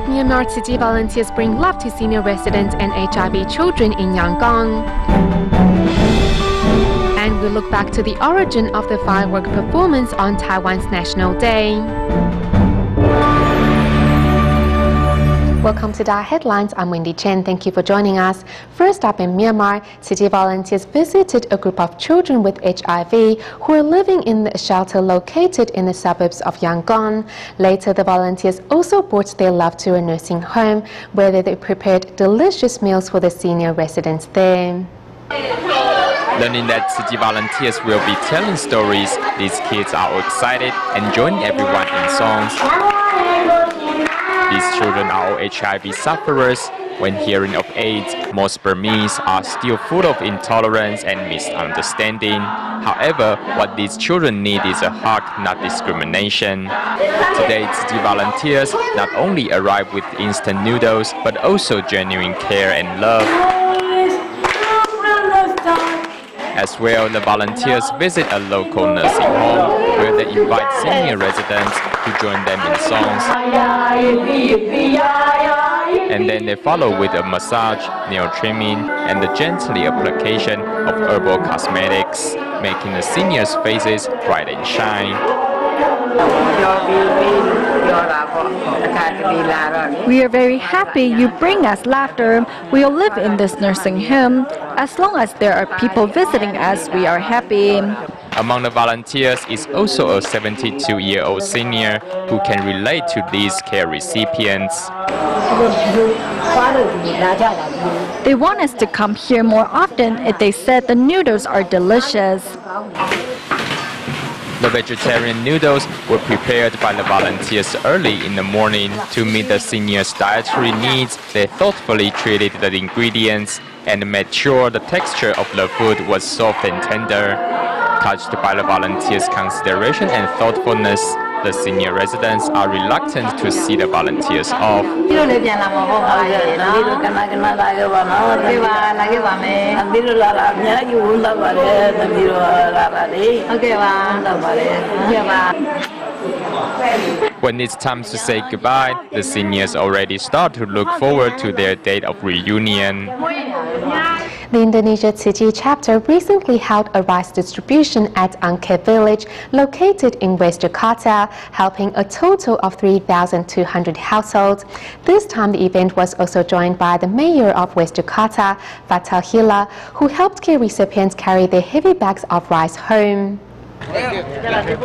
of Myanmar, Tzu volunteers bring love to senior residents and HIV children in Yangon. And we look back to the origin of the firework performance on Taiwan's National Day. Welcome to DaAi Headlines. I'm Wendy Chen. Thank you for joining us. First up in Myanmar, Tzu volunteers visited a group of children with HIV who are living in a shelter located in the suburbs of Yangon. Later, the volunteers also brought their love to a nursing home where they prepared delicious meals for the senior residents there. Learning that Tzu volunteers will be telling stories, these kids are all excited and join everyone in songs. These children are all HIV sufferers. When hearing of AIDS, most Burmese are still full of intolerance and misunderstanding. However, what these children need is a hug, not discrimination. Today, Tzu volunteers not only arrive with instant noodles, but also genuine care and love. As well, the volunteers visit a local nursing home where they invite senior residents to join them in songs. And then they follow with a massage, nail trimming, and the gently application of herbal cosmetics, making the seniors' faces bright and shine. We are very happy you bring us laughter. We'll live in this nursing home. As long as there are people visiting us, we are happy. Among the volunteers is also a 72-year-old senior who can relate to these care recipients. They want us to come here more often if they said the noodles are delicious. The vegetarian noodles were prepared by the volunteers early in the morning to meet the seniors' dietary needs. They thoughtfully treated the ingredients and made sure the texture of the food was soft and tender. Touched by the volunteers' consideration and thoughtfulness, the senior residents are reluctant to see the volunteers off. When it's time to say goodbye, the seniors already start to look forward to their date of reunion. The Indonesia Tzu chapter recently held a rice distribution at Angke village located in West Jakarta, helping a total of 3,200 households. This time the event was also joined by the mayor of West Jakarta, Fatal Hila, who helped care recipients carry their heavy bags of rice home.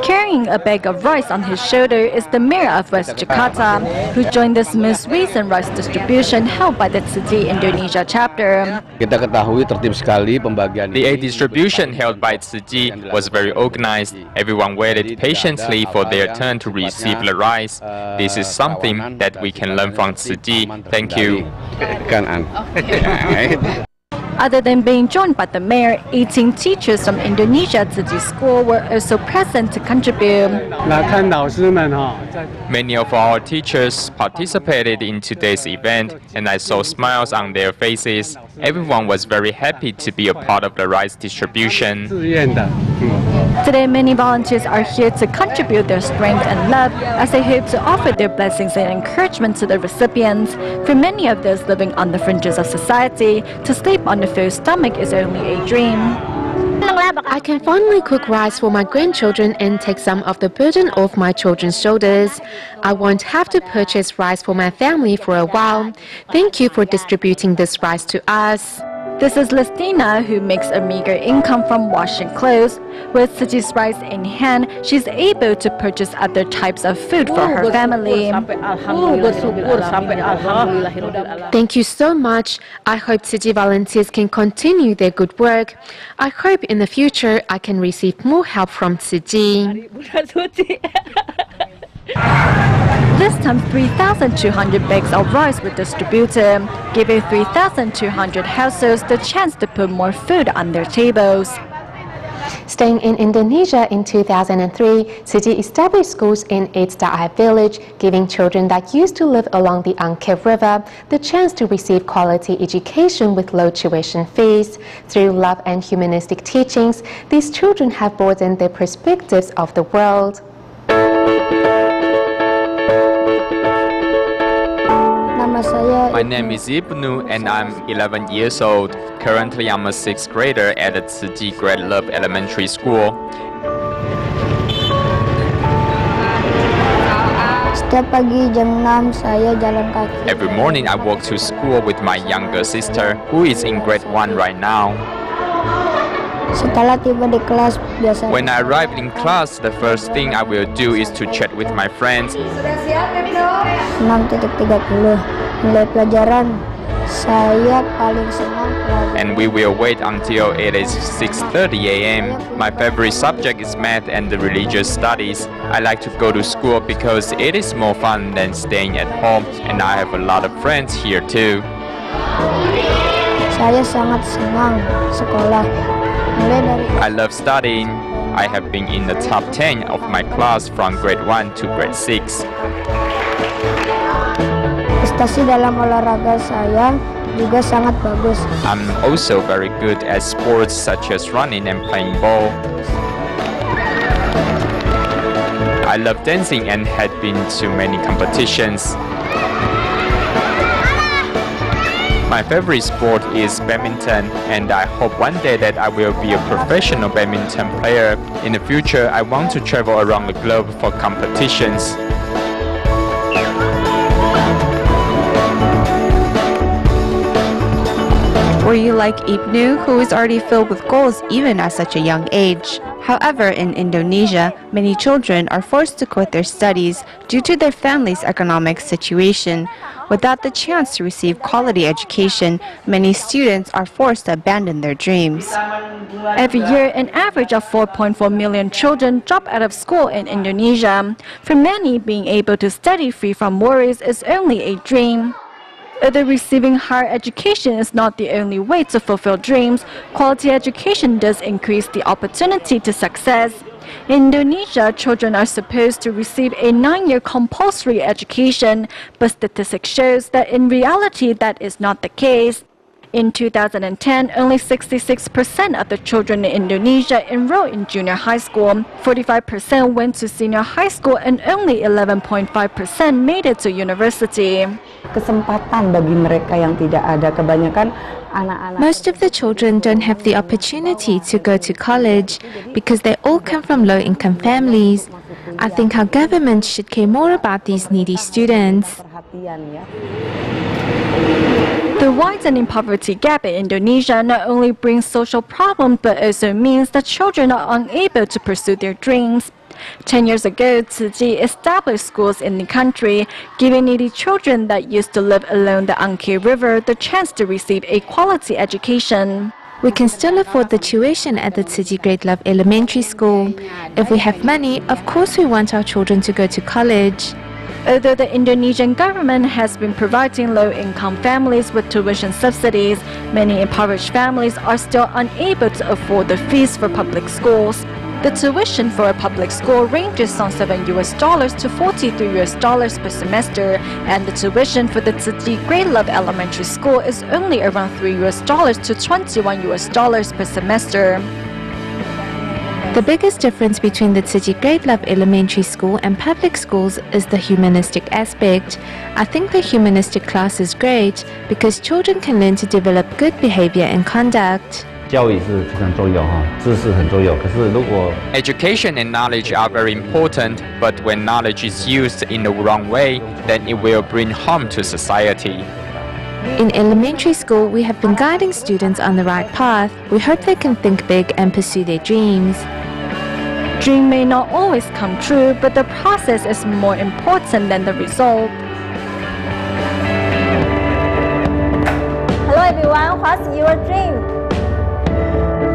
Carrying a bag of rice on his shoulder is the mayor of West Jakarta, who joined this most recent rice distribution held by the Tzu Indonesia chapter. The aid distribution held by Tzu was very organized. Everyone waited patiently for their turn to receive the rice. This is something that we can learn from Tzu. Thank you. Other than being joined by the mayor, 18 teachers from Indonesia Tzu School were also present to contribute. Many of our teachers participated in today's event, and I saw smiles on their faces. Everyone was very happy to be a part of the rice distribution. Today, many volunteers are here to contribute their strength and love as they hope to offer their blessings and encouragement to the recipients. For many of those living on the fringes of society, to sleep on the full stomach is only a dream. I can finally cook rice for my grandchildren and take some of the burden off my children's shoulders. I won't have to purchase rice for my family for a while. Thank you for distributing this rice to us. This is Listina, who makes a meager income from washing clothes. With Tzu's rice in hand, she's able to purchase other types of food for her family. Thank you so much. I hope Tzu volunteers can continue their good work. I hope in the future I can receive more help from Tzu. This time, 3,200 bags of rice were distributed, giving 3,200 households the chance to put more food on their tables. Staying in Indonesia in 2003, Tzu established schools in its DaAi village, giving children that used to live along the Angke River the chance to receive quality education with low tuition fees. Through love and humanistic teachings, these children have broadened their perspectives of the world. Nama saya My name is Ibnu and I'm 11 years old. Currently, I'm a 6th grader at the Tzu Chi Great Love Elementary School. Setiap pagi jam 6 saya jalan kaki. Every morning, I walk to school with my younger sister, who is in grade 1 right now. Setelah tiba di kelas biasanya When I arrive in class, the first thing I will do is to chat with my friends. 6.30 nilai pelajaran saya paling senang pelajaran. And we will wait until it is 6:30 a.m. My favorite subject is math and the religious studies. I like to go to school because it is more fun than staying at home, and I have a lot of friends here too. Saya sangat senang sekolah. Mulai dari I love studying. I have been in the top 10 of my class from grade 1 to grade 6. prestasi dalam olahraga saya juga sangat bagus. I'm also very good at sports such as running and playing ball. I love dancing and had been to many competitions. My favorite sport is badminton, and I hope one day that I will be a professional badminton player. In the future, I want to travel around the globe for competitions. Were you like Ibnu, who is already filled with goals even at such a young age? However, in Indonesia, many children are forced to quit their studies due to their family's economic situation. Without the chance to receive quality education, many students are forced to abandon their dreams. Every year, an average of 4.4 million children drop out of school in Indonesia. For many, being able to study free from worries is only a dream. Although receiving higher education is not the only way to fulfill dreams, quality education does increase the opportunity to success. In Indonesia, children are supposed to receive a 9-year compulsory education, but statistics shows that in reality that is not the case. In 2010, only 66% of the children in Indonesia enrolled in junior high school, 45% went to senior high school, and only 11.5% made it to university. Kesempatan bagi mereka yang tidak ada, kebanyakan anak-anak. Most of the children don't have the opportunity to go to college because they all come from low-income families. I think our government should care more about these needy students. The widening poverty gap in Indonesia not only brings social problems but also means that children are unable to pursue their dreams. 10 years ago, Tzu Chi established schools in the country, giving needy children that used to live along the Angke River the chance to receive a quality education. We can still afford the tuition at the Tzu Chi Great Love Elementary School. If we have money, of course we want our children to go to college. Although the Indonesian government has been providing low-income families with tuition subsidies, many impoverished families are still unable to afford the fees for public schools. The tuition for a public school ranges from $7 to $43 per semester, and the tuition for the Tzu Chi Great Love Elementary School is only around $3 to $21 per semester. The biggest difference between the Tzu Chi Great Love Elementary School and public schools is the humanistic aspect. I think the humanistic class is great because children can learn to develop good behavior and conduct. Education and knowledge are very important, but when knowledge is used in the wrong way, then it will bring harm to society. In elementary school, we have been guiding students on the right path. We hope they can think big and pursue their dreams. Dream may not always come true, but the process is more important than the result. Hello everyone, what's your dream?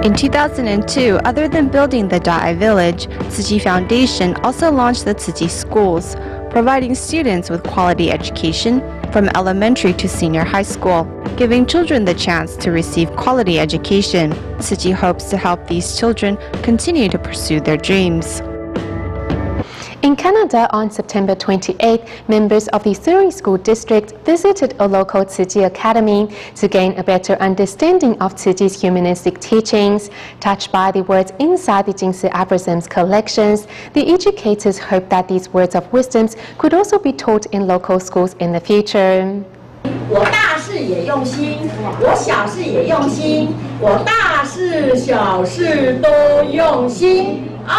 In 2002, other than building the DaAi Village, Tzu Chi Foundation also launched the Tzu Chi Schools, providing students with quality education from elementary to senior high school, giving children the chance to receive quality education. Tzu Chi hopes to help these children continue to pursue their dreams. In Canada, on September 28, members of the Surrey School District visited a local Tzu Chi academy to gain a better understanding of Tzu Chi's humanistic teachings. Touched by the words inside the Jingsi Aphorisms collections, the educators hope that these words of wisdom could also be taught in local schools in the future. 我大事也用心，我小事也用心，我大事小事都用心啊！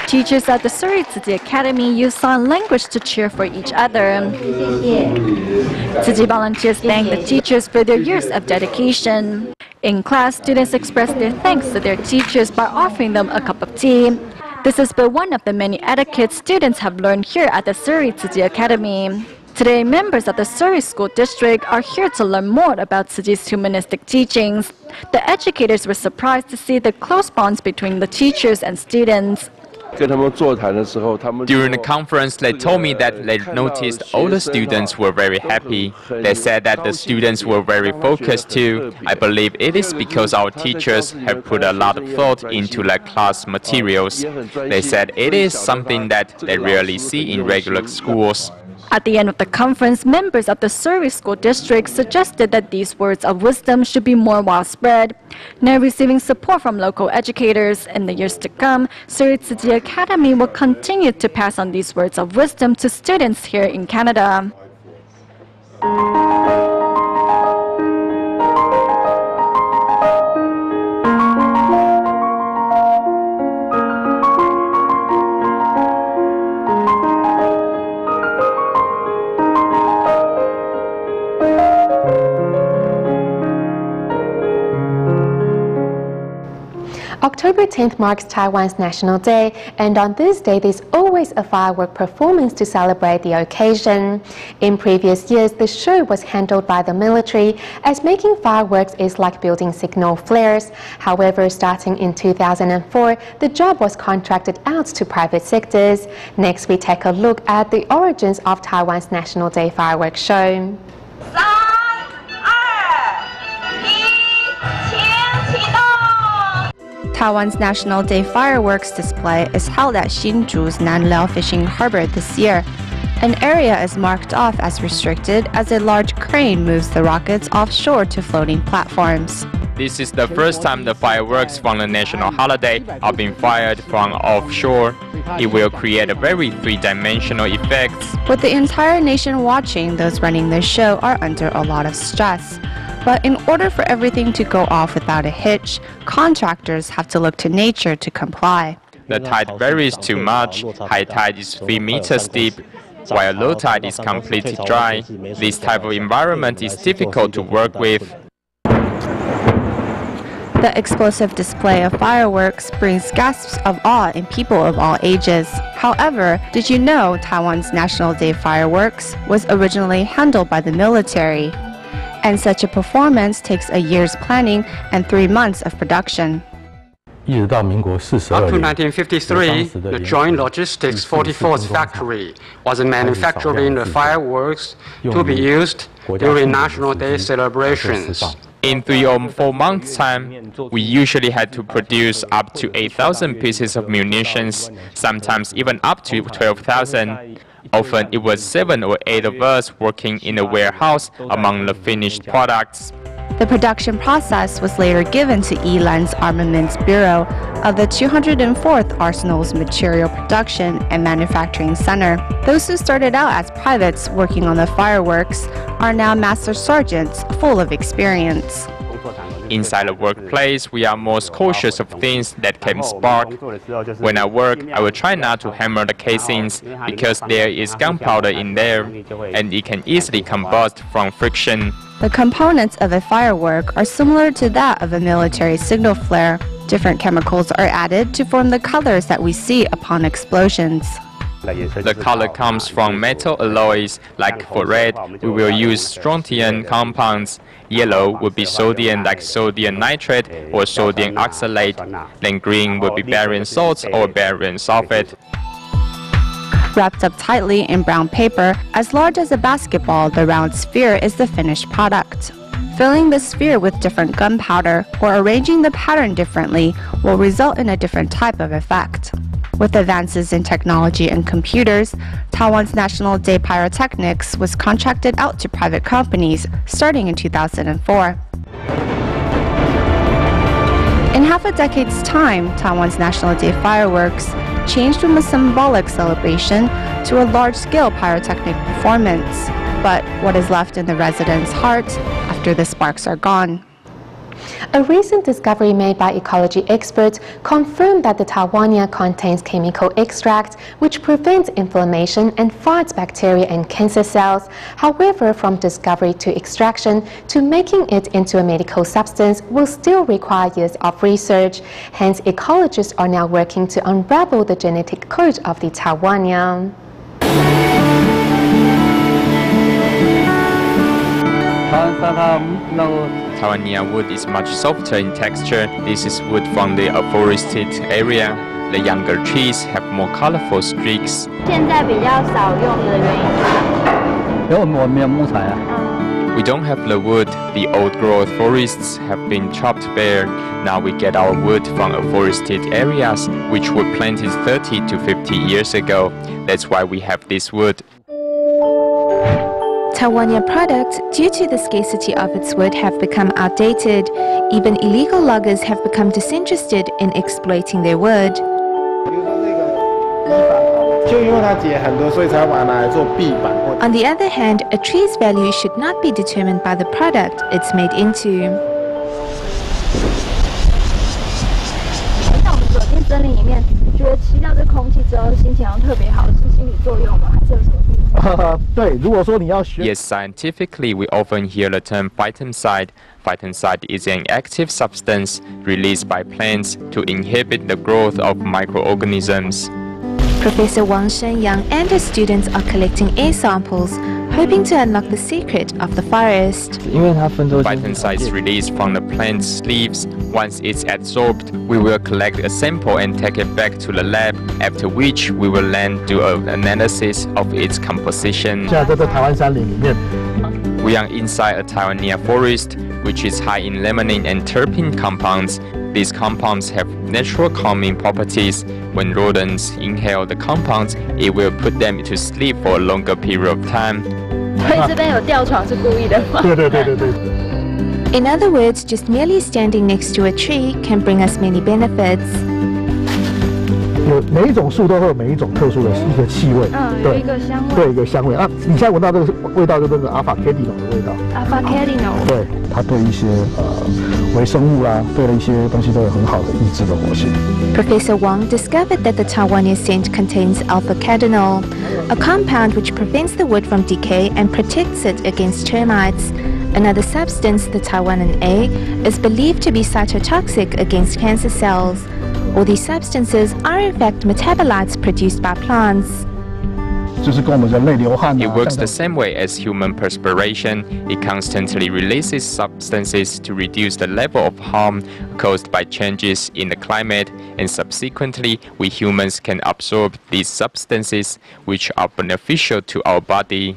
Teachers at the Surrey Tzu Academy use sign language to cheer for each other. Tzu volunteers thank the teachers for their years of dedication. In class, students express their thanks to their teachers by offering them a cup of tea. This is but one of the many etiquettes students have learned here at the Surrey Tzu Academy. Today, members of the Surrey School District are here to learn more about Tzu's humanistic teachings. The educators were surprised to see the close bonds between the teachers and students. During the conference, they told me that they noticed all the students were very happy. They said that the students were very focused too. I believe it is because our teachers have put a lot of thought into their class materials. They said it is something that they rarely see in regular schools. At the end of the conference, members of the Surrey School District suggested that these words of wisdom should be more widespread. Now receiving support from local educators, in the years to come, Surrey Tzu Academy will continue to pass on these words of wisdom to students here in Canada. October 10th marks Taiwan's National Day, and on this day there's always a firework performance to celebrate the occasion. In previous years, the show was handled by the military, as making fireworks is like building signal flares. However, starting in 2004, the job was contracted out to private sectors. Next, we take a look at the origins of Taiwan's National Day fireworks show. Taiwan's National Day fireworks display is held at Hsinchu's Nanliao Fishing Harbor this year. An area is marked off as restricted as a large crane moves the rockets offshore to floating platforms. This is the first time the fireworks from the national holiday are being fired from offshore. It will create a very three-dimensional effect. With the entire nation watching, those running the show are under a lot of stress. But in order for everything to go off without a hitch, contractors have to look to nature to comply. The tide varies too much. High tide is 3 meters deep, while low tide is completely dry. This type of environment is difficult to work with. The explosive display of fireworks brings gasps of awe in people of all ages. However, did you know Taiwan's National Day fireworks was originally handled by the military? And such a performance takes a year's planning and 3 months of production. Up to 1953, the Joint Logistics 44th Factory was manufacturing the fireworks to be used during National Day celebrations. In 3 or 4 months' time, we usually had to produce up to 8,000 pieces of munitions, sometimes even up to 12,000. Often it was 7 or 8 of us working in a warehouse among the finished products. The production process was later given to Yilan's Armaments Bureau of the 204th Arsenal's Material Production and Manufacturing Center. Those who started out as privates working on the fireworks are now master sergeants full of experience. Inside the workplace, we are most cautious of things that can spark. When I work, I will try not to hammer the casings because there is gunpowder in there, and it can easily combust from friction. The components of a firework are similar to that of a military signal flare. Different chemicals are added to form the colors that we see upon explosions. The color comes from metal alloys, like for red, we will use strontium compounds. Yellow would be sodium, like sodium nitrate or sodium oxalate. Then green would be barium salts or barium sulfate. Wrapped up tightly in brown paper, as large as a basketball, the round sphere is the finished product. Filling the sphere with different gunpowder or arranging the pattern differently will result in a different type of effect. With advances in technology and computers, Taiwan's National Day Pyrotechnics was contracted out to private companies starting in 2004. In half a decade's time, Taiwan's National Day fireworks changed from a symbolic celebration to a large-scale pyrotechnic performance. But what is left in the residents' hearts after the sparks are gone? A recent discovery made by ecology experts confirmed that the Taiwania contains chemical extracts which prevent inflammation and fights bacteria and cancer cells. However, from discovery to extraction to making it into a medical substance will still require years of research. Hence, ecologists are now working to unravel the genetic code of the Taiwania. Taiwania wood is much softer in texture. This is wood from the afforested area. The younger trees have more colorful streaks. We don't have the wood. The old-growth forests have been chopped bare. Now we get our wood from afforested areas, which were planted 30 to 50 years ago. That's why we have this wood. Taiwania products, due to the scarcity of its wood, have become outdated. Even illegal loggers have become disinterested in exploiting their wood. On the other hand, a tree's value should not be determined by the product it's made into. Yes, scientifically, we often hear the term phytoncide. Phytoncide is an active substance released by plants to inhibit the growth of microorganisms. Professor Wang Shenyang and his students are collecting air samples, hoping to unlock the secret of the forest. Phytoncide is released from the plant's leaves. Once it's absorbed, we will collect a sample and take it back to the lab, after which we will then do an analysis of its composition. We are inside a Taiwania forest, which is high in limonene and terpene compounds. These compounds have natural calming properties. When rodents inhale the compounds, it will put them to sleep for a longer period of time. In other words, just merely standing next to a tree can bring us many benefits. 每一种树都会有每一种特殊的一个气味，对，一个香味啊！你现在闻到这个味道，就是那个阿法 K 迪诺的味道。阿法 K 迪诺。对，它对一些微生物啦，对了一些东西都有很好的抑制的活性。Professor Wang discovered that the Taiwania scent contains alpha-catenol, a compound which prevents the wood from decay and protects it against termites. Another substance, the Taiwanan A, is believed to be cytotoxic against cancer cells. All these substances are in fact metabolites produced by plants. It works the same way as human perspiration. It constantly releases substances to reduce the level of harm caused by changes in the climate, and subsequently, we humans can absorb these substances, which are beneficial to our body.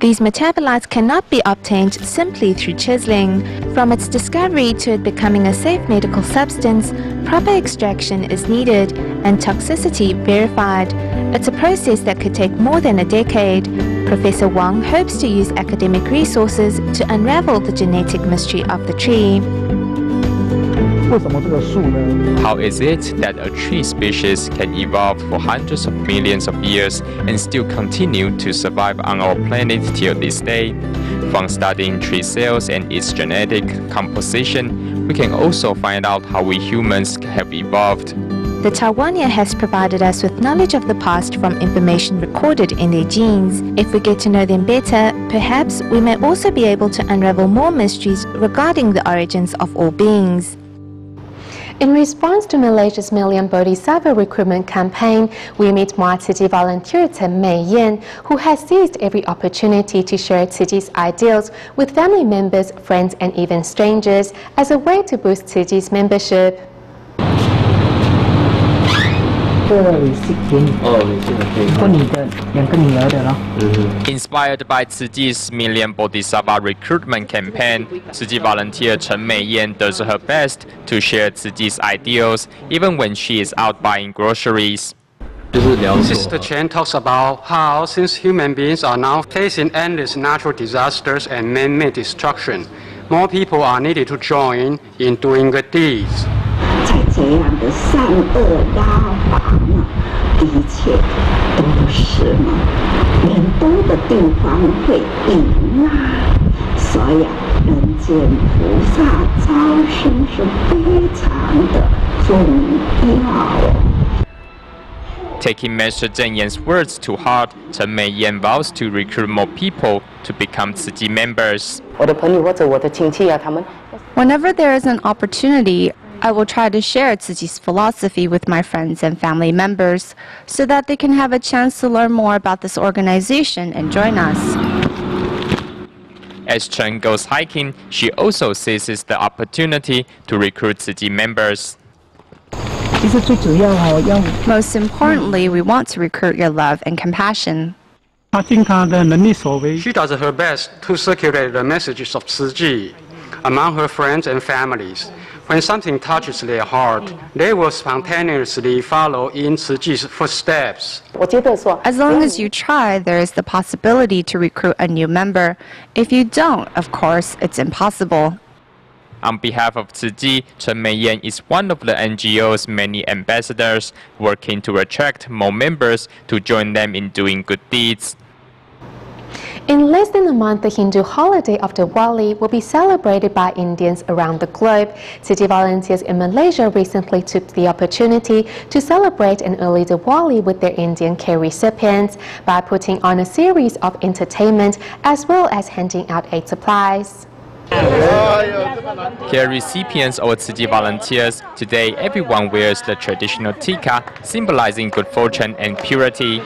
These metabolites cannot be obtained simply through chiseling. From its discovery to it becoming a safe medical substance, proper extraction is needed and toxicity verified. It's a process that could take more than a decade. Professor Wang hopes to use academic resources to unravel the genetic mystery of the tree. How is it that a tree species can evolve for hundreds of millions of years and still continue to survive on our planet till this day? From studying tree cells and its genetic composition, we can also find out how we humans have evolved. The Taiwania has provided us with knowledge of the past from information recorded in their genes. If we get to know them better, perhaps we may also be able to unravel more mysteries regarding the origins of all beings. In response to Malaysia's Million Bodhisattva recruitment campaign, we meet Tzu Chi volunteer Chen Mei Yan, who has seized every opportunity to share Tzu Chi's ideals with family members, friends, and even strangers as a way to boost Tzu Chi's membership. Inspired by Tzu Chi's Million Bodhisattva recruitment campaign, Tzu Chi volunteer Chen Mei Yan does her best to share Tzu Chi's ideals even when she is out buying groceries. Sister Chen talks about how, since human beings are now facing endless natural disasters and man-made destruction, more people are needed to join in doing good deeds. 在这样的善恶压法呢，一切都是呢，连多的地方会赢啊！所以人间菩萨招生是非常的重要。Taking Master Zheng Yan's words to heart, Chen Meiyan vows to recruit more people to become Tzu Chi members. Whenever there is an opportunity, I will try to share Tzu Chi's philosophy with my friends and family members so that they can have a chance to learn more about this organization and join us. As Chen goes hiking, she also seizes the opportunity to recruit Tzu Chi members. Most importantly, we want to recruit your love and compassion. She does her best to circulate the messages of Tzu Chi among her friends and families. When something touches their heart, they will spontaneously follow in Tzu Chi's footsteps. As long as you try, there is the possibility to recruit a new member. If you don't, of course, it's impossible. On behalf of Tzu Chi, Chen Meiyan is one of the NGO's many ambassadors working to attract more members to join them in doing good deeds. In less than a month, the Hindu holiday of Diwali will be celebrated by Indians around the globe. Tzu Chi volunteers in Malaysia recently took the opportunity to celebrate an early Diwali with their Indian care recipients by putting on a series of entertainment as well as handing out aid supplies. Care recipients or Tzu Chi volunteers, today everyone wears the traditional tika, symbolizing good fortune and purity.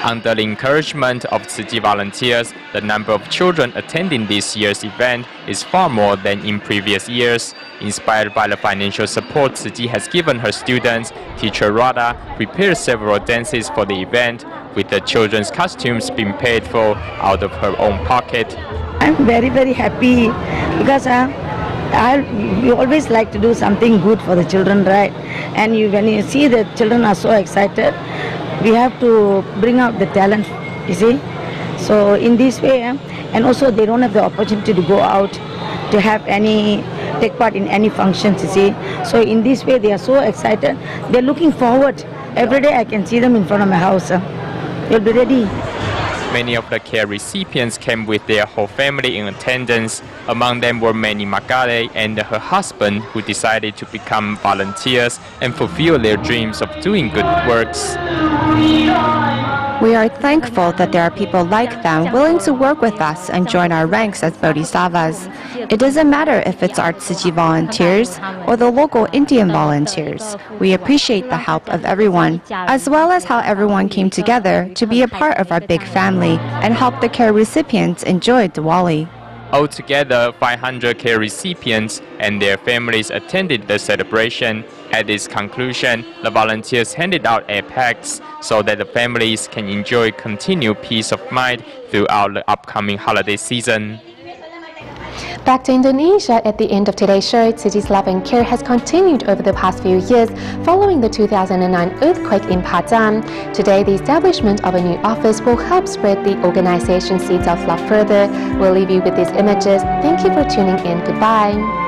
Under the encouragement of Tzu Chi volunteers, the number of children attending this year's event is far more than in previous years. Inspired by the financial support Tzu Chi has given her students, teacher Radha prepared several dances for the event, with the children's costumes being paid for out of her own pocket. I'm very, very happy because we always like to do something good for the children, right? And when you see the children are so excited, we have to bring out the talent, you see. So in this way, and also they don't have the opportunity to go out to take part in any functions, you see. So in this way, they are so excited. They're looking forward. Every day I can see them in front of my house. They'll be ready. Many of the care recipients came with their whole family in attendance. Among them were Manny Magale and her husband, who decided to become volunteers and fulfill their dreams of doing good works. We are thankful that there are people like them willing to work with us and join our ranks as bodhisattvas. It doesn't matter if it's our Tzu Chi volunteers or the local Indian volunteers. We appreciate the help of everyone, as well as how everyone came together to be a part of our big family and help the care recipients enjoy Diwali. Altogether, 500 care recipients and their families attended the celebration. At its conclusion, the volunteers handed out aid packs so that the families can enjoy continued peace of mind throughout the upcoming holiday season. Back to Indonesia, at the end of today's show, Tzu Chi's love and care has continued over the past few years following the 2009 earthquake in Padang. Today, the establishment of a new office will help spread the organization's seeds of love further. We'll leave you with these images. Thank you for tuning in. Goodbye.